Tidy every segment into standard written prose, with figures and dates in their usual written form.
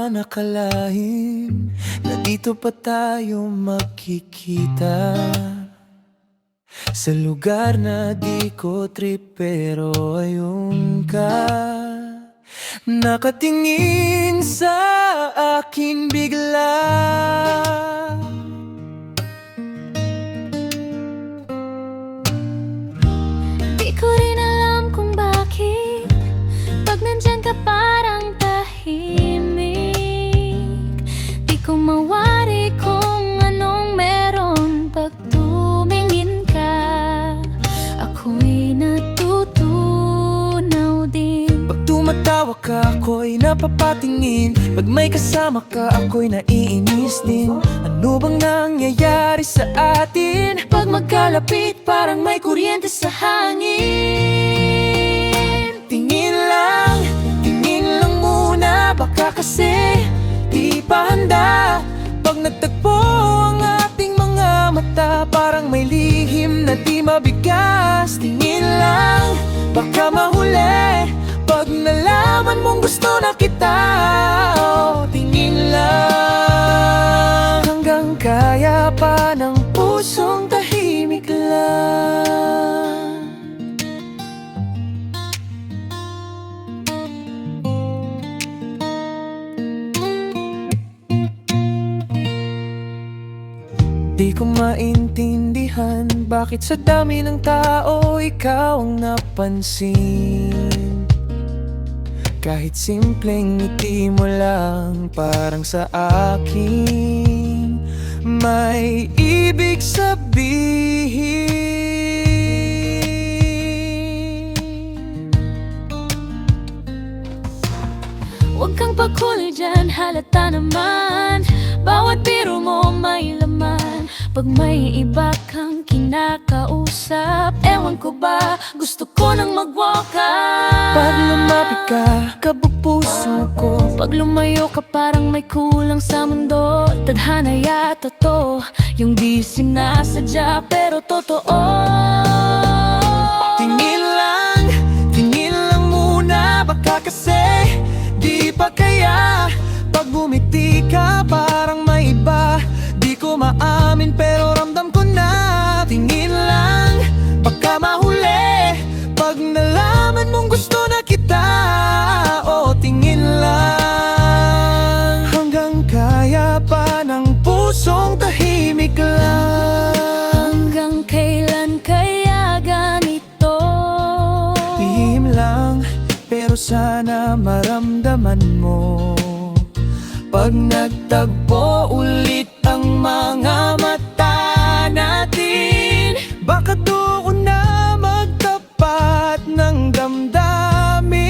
naman akalain na dito pa tayo magkikita, sa lugar na di ko trip pero ayun ka, nakatingin sa akin bigla. Di ko rin alam kung bakit pag nandyan ka parang tahimik. Di ko mawari kung anong meron pag tumingin ka. Ako'y natutunaw din. Pag tumatawa ka, ako'y napapatingin. Pag may kasama ka, ako'y naiinis din. Ano bang nangyayari sa atin? Pag magkalapit, parang may kuryente sa hangin. Tingin lang muna. Baka kasi di pa handa. Pag nagtagpo ang ating mga mata, parang may lihim na di mabigas. Tingin lang, baka mahuli pag nalaman mong gusto na kita. Oh, tingin lang, hanggang kaya pa ng pusong tahimik lang. Di ko maintindihan bakit sa dami ng tao ikaw ang napansin. Kahit simpleng ngiti mo lang parang sa akin may ibig sabihin. Huwag kang pagkuloy dyan, halata naman. Bawat biro mo may laman. Pag may iba kang kinakausap, ewan ko ba, gusto ko nang mag-walk out. Pag lumapit ka, kabog puso ko. Pag lumayo ka parang may kulang sa mundo. Tadhana yata to, yung di sinasadya pero totoo. Tingin lang muna. Baka kasi di pa kaya. Pag bumiti ka parang may iba. Di ko maamin pero ramdam ko na. Tingin lang, baka mahuli pag nalaman mong gusto na kita. O tingin lang, hanggang kaya pa ng pusong tahimik lang. Hanggang kailan kaya ganito? Lihim lang, pero sana maramdaman mo. Pag nagtagpo ulit ang mga mata natin, baka doon na magtapat ng damdamin.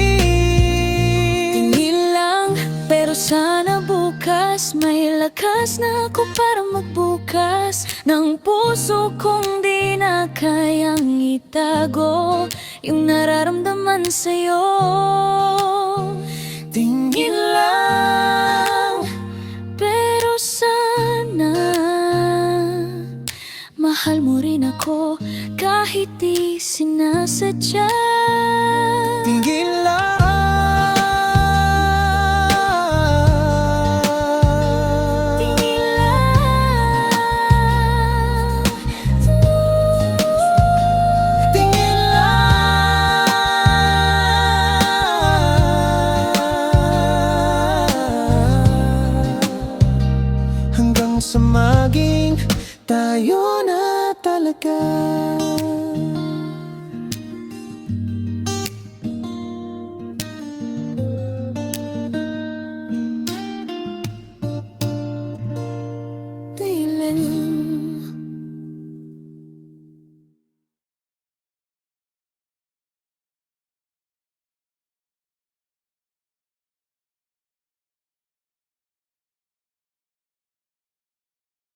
Tingin lang, pero sana bukas may lakas na ako para magbukas ng puso kong di na kayang itago yung nararamdaman sa'yo. Tingin lang, pero sana mahal mo rin ako kahit di sinasadya.